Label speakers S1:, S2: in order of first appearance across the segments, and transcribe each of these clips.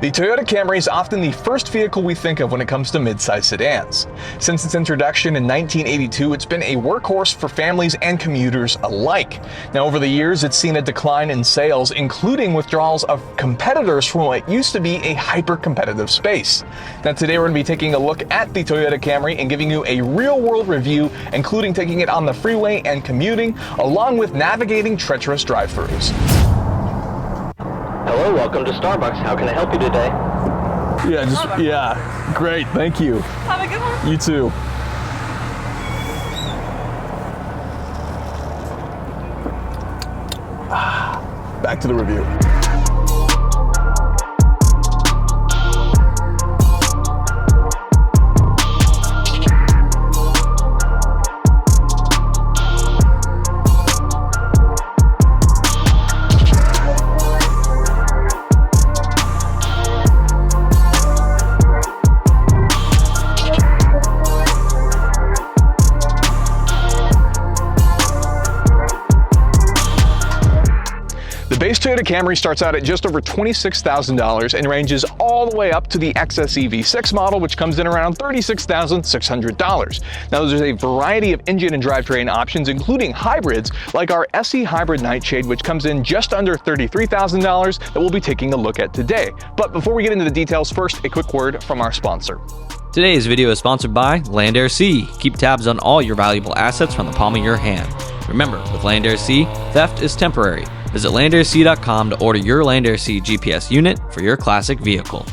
S1: The Toyota Camry is often the first vehicle we think of when it comes to mid-size sedans. Since its introduction in 1982, it's been a workhorse for families and commuters alike. Now, over the years, it's seen a decline in sales, including withdrawals of competitors from what used to be a hyper-competitive space. Now, today we're going to be taking a look at the Toyota Camry and giving you a real-world review, including taking it on the freeway and commuting, along with navigating treacherous drive-thrus.
S2: Hello, welcome to Starbucks. How can I help you today?
S1: Yeah, great, thank you.
S3: Have a good one.
S1: You too. Back to the review. The base Toyota Camry starts out at just over $26,000 and ranges all the way up to the XSE V6 model, which comes in around $36,600. Now, there's a variety of engine and drivetrain options, including hybrids like our SE Hybrid Nightshade, which comes in just under $33,000 that we'll be taking a look at today. But before we get into the details, first, a quick word from our sponsor.
S4: Today's video is sponsored by Land Air Sea. Keep tabs on all your valuable assets from the palm of your hand. Remember, with Land Air Sea, theft is temporary. Visit landairc.com to order your Land Air Sea GPS unit for your classic vehicle.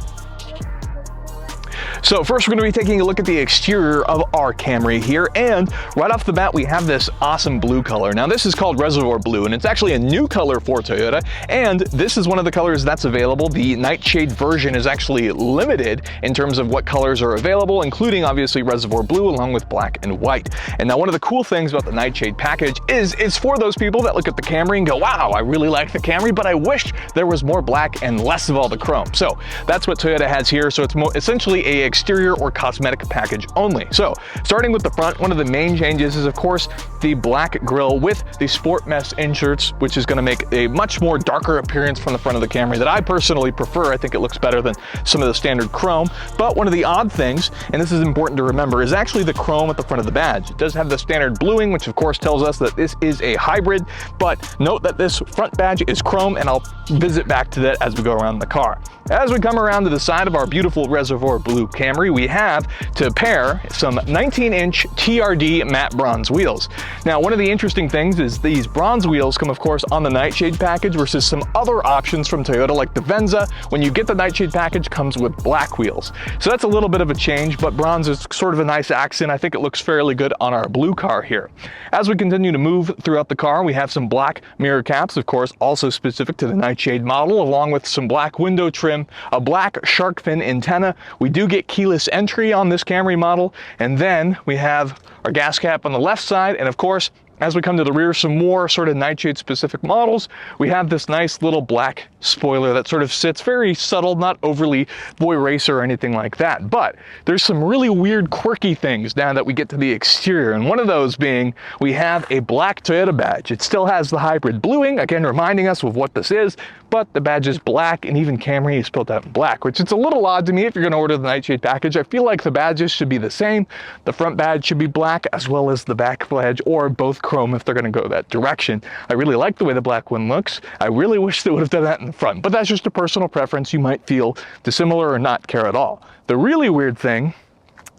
S1: So first, we're going to be taking a look at the exterior of our Camry here, and right off the bat we have this awesome blue color. Now, this is called Reservoir Blue, and it's actually a new color for Toyota, and this is one of the colors that's available. The Nightshade version is actually limited in terms of what colors are available, including obviously Reservoir Blue along with black and white. And now, one of the cool things about the Nightshade package is it's for those people that look at the Camry and go, wow, I really like the Camry, but I wish there was more black and less of all the chrome. So that's what Toyota has here. So it's essentially a exterior or cosmetic package only. So starting with the front, one of the main changes is of course the black grille with the sport mesh inserts, which is going to make a much more darker appearance from the front of the Camry that I personally prefer. I think it looks better than some of the standard chrome. But one of the odd things, and this is important to remember, is actually the chrome at the front of the badge. It does have the standard bluing, which of course tells us that this is a hybrid, but note that this front badge is chrome, and I'll visit back to that as we go around the car. As we come around to the side of our beautiful Reservoir Blue Camry, we have to pair some 19-inch TRD matte bronze wheels. Now, one of the interesting things is these bronze wheels come, of course, on the Nightshade package versus some other options from Toyota like the Venza. When you get the Nightshade package, comes with black wheels. So that's a little bit of a change, but bronze is sort of a nice accent. I think it looks fairly good on our blue car here. As we continue to move throughout the car, we have some black mirror caps, of course, also specific to the Nightshade model, along with some black window trim, a black shark fin antenna. We do get keyless entry on this Camry model, and then we have our gas cap on the left side, and of course, as we come to the rear, some more sort of Nightshade specific models. We have this nice little black spoiler that sort of sits very subtle, not overly boy racer or anything like that. But there's some really weird, quirky things now that we get to the exterior. And one of those being, we have a black Toyota badge. It still has the hybrid bluing, again, reminding us of what this is, but the badge is black, and even Camry is spelled out in black, which it's a little odd to me if you're gonna order the Nightshade package. I feel like the badges should be the same. The front badge should be black, as well as the back badge, or both chrome if they're going to go that direction. I really like the way the black one looks. I really wish they would have done that in the front, but that's just a personal preference. You might feel dissimilar or not care at all. The really weird thing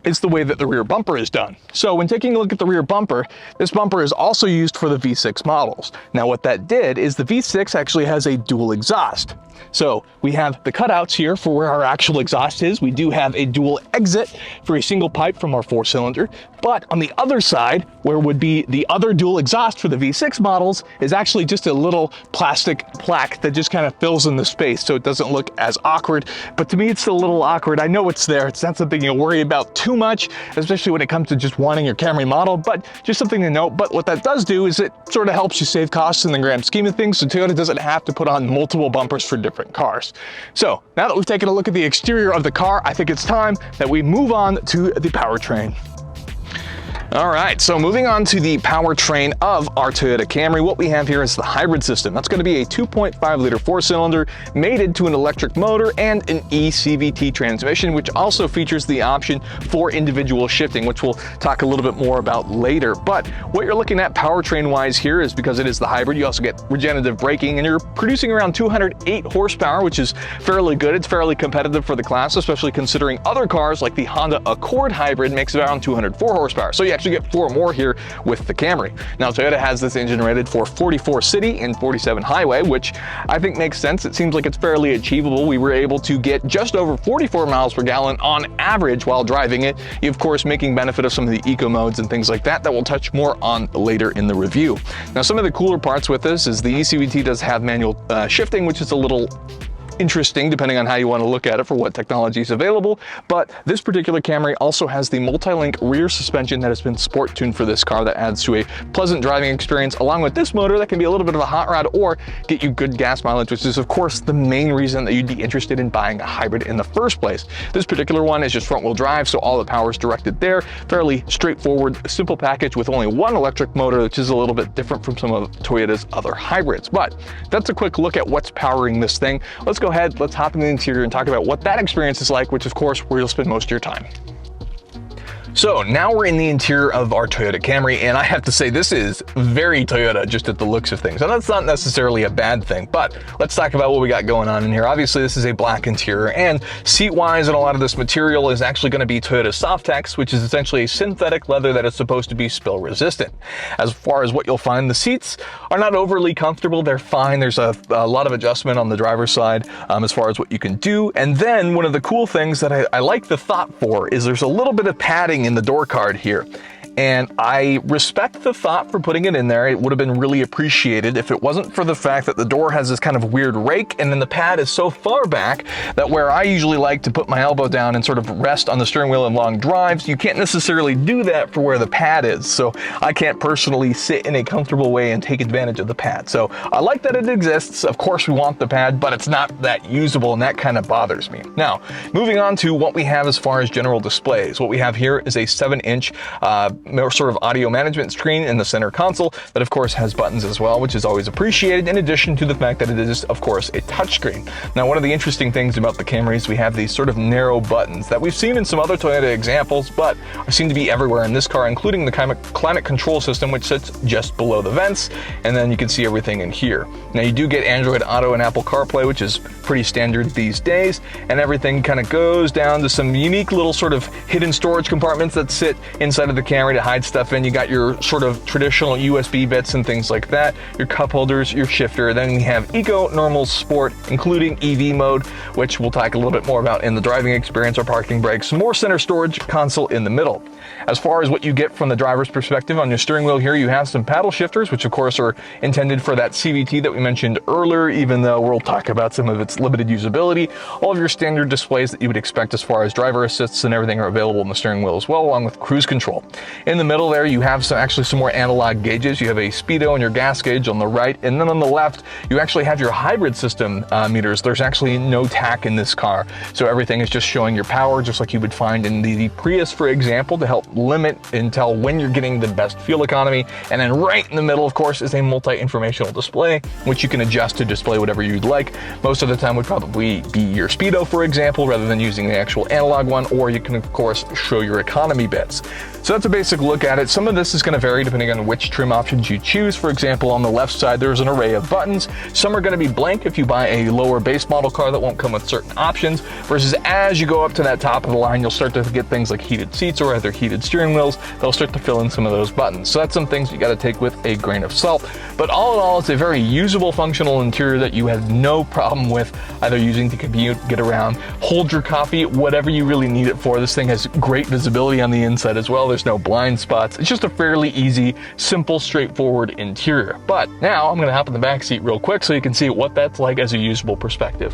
S1: is the way that the rear bumper is done. So when taking a look at the rear bumper, this bumper is also used for the V6 models. Now, what that did is the V6 actually has a dual exhaust. So we have the cutouts here for where our actual exhaust is. We do have a dual exit for a single pipe from our 4-cylinder, but on the other side, where would be the other dual exhaust for the V6 models, is actually just a little plastic plaque that just kind of fills in the space so it doesn't look as awkward. But to me, it's still a little awkward. I know it's there. It's not something you'll worry about too much, especially when it comes to just wanting your Camry model, but just something to note. But what that does do is it sort of helps you save costs in the grand scheme of things, so Toyota doesn't have to put on multiple bumpers for different cars. So now that we've taken a look at the exterior of the car, I think it's time that we move on to the powertrain. All right, so moving on to the powertrain of our Toyota Camry, what we have here is the hybrid system. That's going to be a 2.5 liter four-cylinder mated to an electric motor and an eCVT transmission, which also features the option for individual shifting, which we'll talk a little bit more about later. But what you're looking at powertrain-wise here is, because it is the hybrid, you also get regenerative braking, and you're producing around 208 horsepower, which is fairly good. It's fairly competitive for the class, especially considering other cars like the Honda Accord hybrid makes around 204 horsepower. So you actually get 4 more here with the Camry. Now, Toyota has this engine rated for 44 city and 47 highway, which I think makes sense. It seems like it's fairly achievable. We were able to get just over 44 miles per gallon on average while driving it. You, of course, making benefit of some of the eco modes and things like that we'll touch more on later in the review. Now, some of the cooler parts with this is the eCVT does have manual shifting, which is a little interesting depending on how you want to look at it for what technology is available. But this particular Camry also has the multi-link rear suspension that has been sport tuned for this car, that adds to a pleasant driving experience, along with this motor that can be a little bit of a hot rod or get you good gas mileage, which is of course the main reason that you'd be interested in buying a hybrid in the first place. This particular one is just front wheel drive, so all the power is directed there. Fairly straightforward, simple package with only one electric motor, which is a little bit different from some of Toyota's other hybrids. But that's a quick look at what's powering this thing. Let's go ahead, let's hop in the interior and talk about what that experience is like, which of course where you'll spend most of your time. So now we're in the interior of our Toyota Camry, and I have to say this is very Toyota just at the looks of things. And that's not necessarily a bad thing, but let's talk about what we got going on in here. Obviously, this is a black interior, and seat-wise, and a lot of this material is actually going to be Toyota Softex, which is essentially a synthetic leather that is supposed to be spill resistant. As far as what you'll find, the seats are not overly comfortable. They're fine. There's a lot of adjustment on the driver's side as far as what you can do. And then one of the cool things that I like the thought for is there's a little bit of padding in the door card here. And I respect the thought for putting it in there. It would have been really appreciated if it wasn't for the fact that the door has this kind of weird rake, and then the pad is so far back that where I usually like to put my elbow down and sort of rest on the steering wheel in long drives, you can't necessarily do that for where the pad is. So I can't personally sit in a comfortable way and take advantage of the pad. So I like that it exists. Of course we want the pad, but it's not that usable, and that kind of bothers me. Now, moving on to what we have as far as general displays. What we have here is a 7-inch more sort of audio management screen in the center console that of course has buttons as well, which is always appreciated, in addition to the fact that it is of course a touchscreen. Now, one of the interesting things about the Camrys, we have these sort of narrow buttons that we've seen in some other Toyota examples, but seem to be everywhere in this car, including the climate control system, which sits just below the vents, and then you can see everything in here. Now, you do get Android Auto and Apple CarPlay, which is pretty standard these days, and everything kind of goes down to some unique little sort of hidden storage compartments that sit inside of the Camry to hide stuff in. You got your sort of traditional USB bits and things like that, your cup holders, your shifter. Then we have Eco, Normal, Sport, including EV mode, which we'll talk a little bit more about in the driving experience, or parking brakes, more center storage console in the middle. As far as what you get from the driver's perspective, on your steering wheel here, you have some paddle shifters, which of course are intended for that CVT that we mentioned earlier, even though we'll talk about some of its limited usability. All of your standard displays that you would expect as far as driver assists and everything are available in the steering wheel as well, along with cruise control. In the middle there, you have some more analog gauges. You have a speedo and your gas gauge on the right, and then on the left, you actually have your hybrid system meters. There's actually no tach in this car, so everything is just showing your power, just like you would find in the Prius, for example, to help limit and tell when you're getting the best fuel economy. And then right in the middle, of course, is a multi-informational display, which you can adjust to display whatever you'd like. Most of the time would probably be your speedo, for example, rather than using the actual analog one, or you can of course show your economy bits. So that's a basic look at it. Some of this is going to vary depending on which trim options you choose. For example, on the left side, there's an array of buttons. Some are going to be blank if you buy a lower base model car that won't come with certain options, versus as you go up to that top of the line, you'll start to get things like heated seats or either heated steering wheels. They'll start to fill in some of those buttons. So that's some things you got to take with a grain of salt. But all in all, it's a very usable, functional interior that you have no problem with either using to commute, get around, hold your coffee, whatever you really need it for. This thing has great visibility on the inside as well. There's no blind spots. It's just a fairly easy, simple, straightforward interior. But now I'm going to hop in the back seat real quick so you can see what that's like as a usable perspective.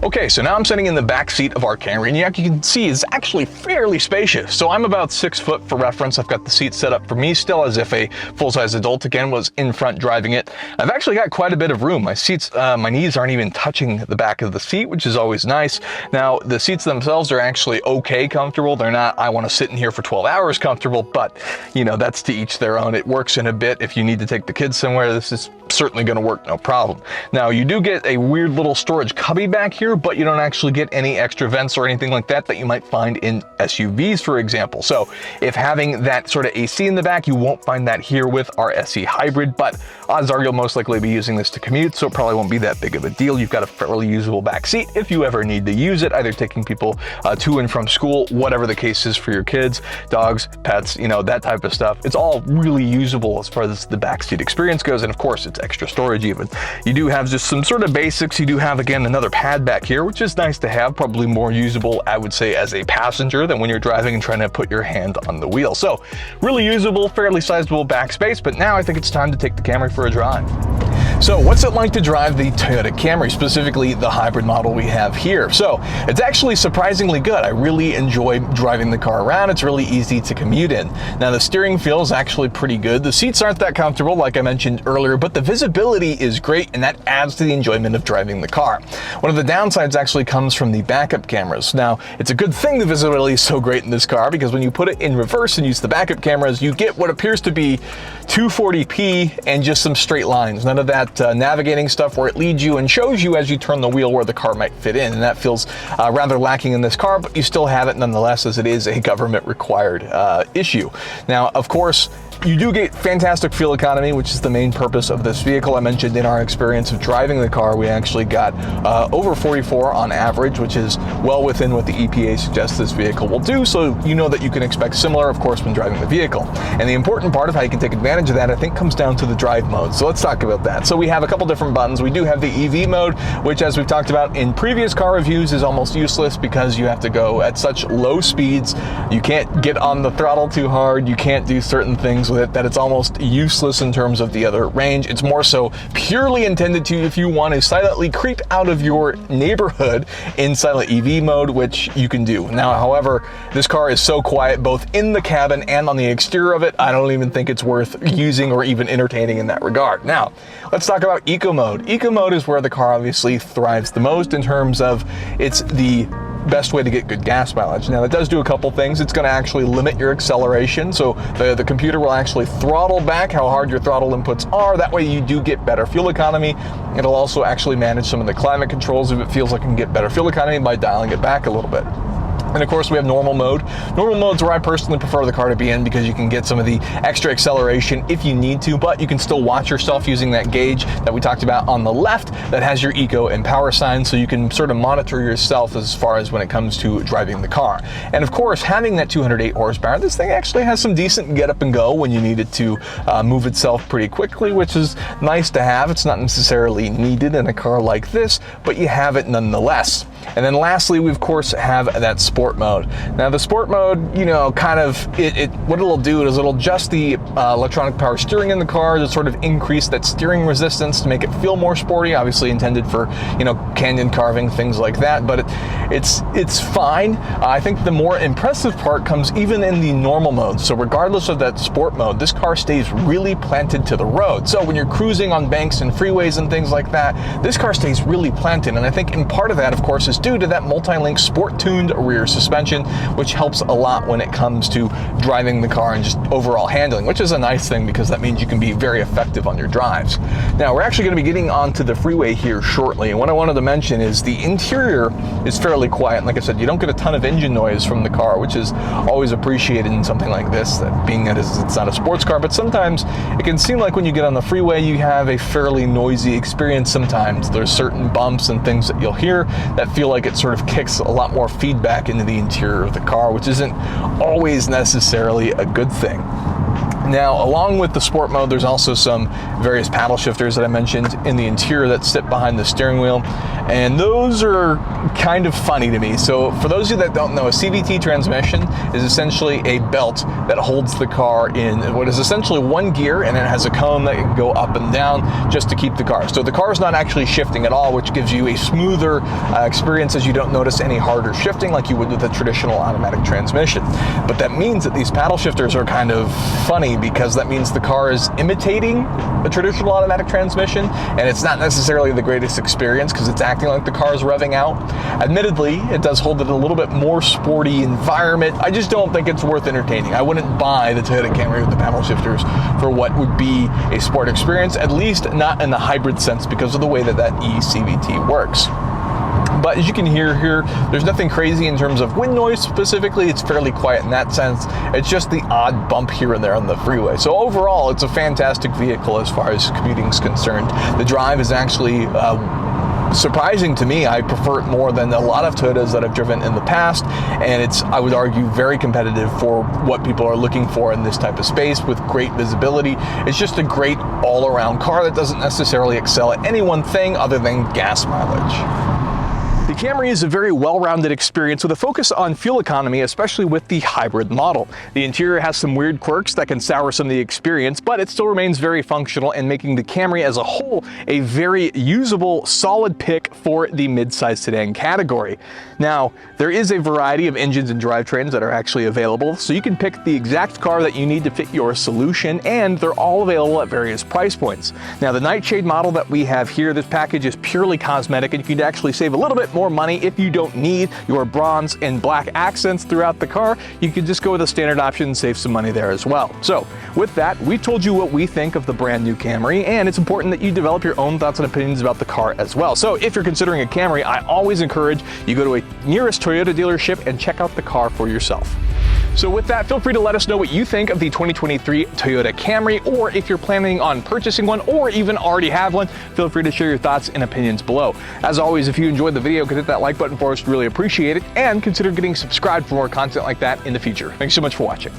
S1: Okay, so now I'm sitting in the back seat of our Camry, and you can see it's actually fairly spacious. So I'm about 6 foot for reference. I've got the seat set up for me still as if a full-size adult again was in front driving it. I've actually got quite a bit of room. My seats, my knees aren't even touching the back of the seat, which is always nice. Now, the seats themselves are actually okay comfortable. They're not, I want to sit in here for 12 hours comfortable, but you know, that's to each their own. It works in a bit. If you need to take the kids somewhere, this is certainly going to work no problem. Now, you do get a weird little storage cubby back here, but you don't actually get any extra vents or anything like that you might find in SUVs, for example. So if having that sort of AC in the back, you won't find that here with our SE Hybrid, but odds are you'll most likely be using this to commute, so it probably won't be that big of a deal. You've got a fairly usable back seat if you ever need to use it, either taking people to and from school, whatever the case is for your kids, dogs, pets, you know, that type of stuff. It's all really usable as far as the back seat experience goes, and of course, it's extra storage even. You do have just some sort of basics. You do have, again, another pad back here, which is nice to have, probably more usable, I would say, as a passenger than when you're driving and trying to put your hand on the wheel. So really usable, fairly sizable back space, but now I think it's time to take the Camry for a drive. So what's it like to drive the Toyota Camry, specifically the hybrid model we have here? So it's actually surprisingly good. I really enjoy driving the car around. It's really easy to commute in. Now the steering feels actually pretty good. The seats aren't that comfortable, like I mentioned earlier, but the visibility is great, and that adds to the enjoyment of driving the car. One of the downsides actually comes from the backup cameras. Now, it's a good thing the visibility is so great in this car, because when you put it in reverse and use the backup cameras, you get what appears to be 240p and just some straight lines. None of that navigating stuff where it leads you and shows you as you turn the wheel where the car might fit in, and that feels rather lacking in this car, but you still have it nonetheless, as it is a government required issue. Now, of course, you do get fantastic fuel economy, which is the main purpose of this vehicle. I mentioned in our experience of driving the car, we actually got over 44 on average, which is well within what the EPA suggests this vehicle will do. So you know that you can expect similar, of course, when driving the vehicle. And the important part of how you can take advantage of that, I think, comes down to the drive mode. So let's talk about that. So we have a couple different buttons. We do have the EV mode, which, as we've talked about in previous car reviews, is almost useless because you have to go at such low speeds. You can't get on the throttle too hard. You can't do certain things with it, that it's almost useless in terms of the other range. It's more so purely intended to, if you want to silently creep out of your neighborhood in silent EV mode, which you can do. Now, however, this car is so quiet both in the cabin and on the exterior of it, I don't even think it's worth using or even entertaining in that regard. Now, let's talk about eco mode. Eco mode is where the car obviously thrives the most in terms of it's the best way to get good gas mileage. Now, it does do a couple things. It's going to actually limit your acceleration, so the computer will actually throttle back how hard your throttle inputs are. That way you do get better fuel economy. It'll also actually manage some of the climate controls if it feels like it can get better fuel economy by dialing it back a little bit. And of course, we have normal mode. Normal mode's where I personally prefer the car to be in, because you can get some of the extra acceleration if you need to, but you can still watch yourself using that gauge that we talked about on the left that has your eco and power signs, so you can sort of monitor yourself as far as when it comes to driving the car. And of course, having that 208 horsepower, this thing actually has some decent get up and go when you need it to move itself pretty quickly, which is nice to have. It's not necessarily needed in a car like this, but you have it nonetheless. And then lastly, we of course have that sport mode. Now the sport mode, you know, kind of, what it'll do is it'll adjust the electronic power steering in the car to sort of increase that steering resistance to make it feel more sporty, obviously intended for, you know, canyon carving, things like that, but it's fine. I think the more impressive part comes even in the normal mode. So regardless of that sport mode, this car stays really planted to the road. So when you're cruising on banks and freeways and things like that, this car stays really planted. And I think in part of that, of course, is due to that multi-link sport-tuned rear suspension, which helps a lot when it comes to driving the car and just overall handling, which is a nice thing because that means you can be very effective on your drives. Now, we're actually going to be getting onto the freeway here shortly, and what I wanted to mention is the interior is fairly quiet. And like I said, you don't get a ton of engine noise from the car, which is always appreciated in something like this, that being that it's not a sports car, but sometimes it can seem like when you get on the freeway, you have a fairly noisy experience. Sometimes there's certain bumps and things that you'll hear that feel like it sort of kicks a lot more feedback into the interior of the car, which isn't always necessarily a good thing. Now, along with the sport mode, there's also some various paddle shifters that I mentioned in the interior that sit behind the steering wheel, and those are kind of funny to me. So for those of you that don't know, a CVT transmission is essentially a belt that holds the car in what is essentially one gear, and it has a cone that can go up and down just to keep the car. So the car is not actually shifting at all, which gives you a smoother experience as you don't notice any harder shifting like you would with a traditional automatic transmission. But that means that these paddle shifters are kind of funny, because that means the car is imitating a traditional automatic transmission, and it's not necessarily the greatest experience because it's acting like the car is revving out. Admittedly, it does hold it a little bit more sporty environment. I just don't think it's worth entertaining. I wouldn't buy the Toyota Camry with the paddle shifters for what would be a sport experience, at least not in the hybrid sense, because of the way that eCVT works. But as you can hear here, there's nothing crazy in terms of wind noise specifically. It's fairly quiet in that sense. It's just the odd bump here and there on the freeway. So overall, it's a fantastic vehicle as far as commuting is concerned. The drive is actually surprising to me. I prefer it more than a lot of Toyotas that I've driven in the past, and it's, I would argue, very competitive for what people are looking for in this type of space with great visibility. It's just a great all-around car that doesn't necessarily excel at any one thing other than gas mileage. The Camry is a very well-rounded experience with a focus on fuel economy, especially with the hybrid model. The interior has some weird quirks that can sour some of the experience, but it still remains very functional and making the Camry as a whole a very usable, solid pick for the mid-size sedan category. Now, there is a variety of engines and drivetrains that are actually available, so you can pick the exact car that you need to fit your solution, and they're all available at various price points. Now, the Nightshade model that we have here, this package is purely cosmetic, and you can actually save a little bit more money if you don't need your bronze and black accents throughout the car. You can just go with a standard option and save some money there as well. So with that, we told you what we think of the brand new Camry, and it's important that you develop your own thoughts and opinions about the car as well. So if you're considering a Camry, I always encourage you go to a nearest Toyota dealership and check out the car for yourself. So with that, feel free to let us know what you think of the 2023 Toyota Camry, or if you're planning on purchasing one or even already have one, feel free to share your thoughts and opinions below. As always, if you enjoyed the video, hit that like button for us, really appreciate it, and consider getting subscribed for more content like that in the future. Thanks so much for watching.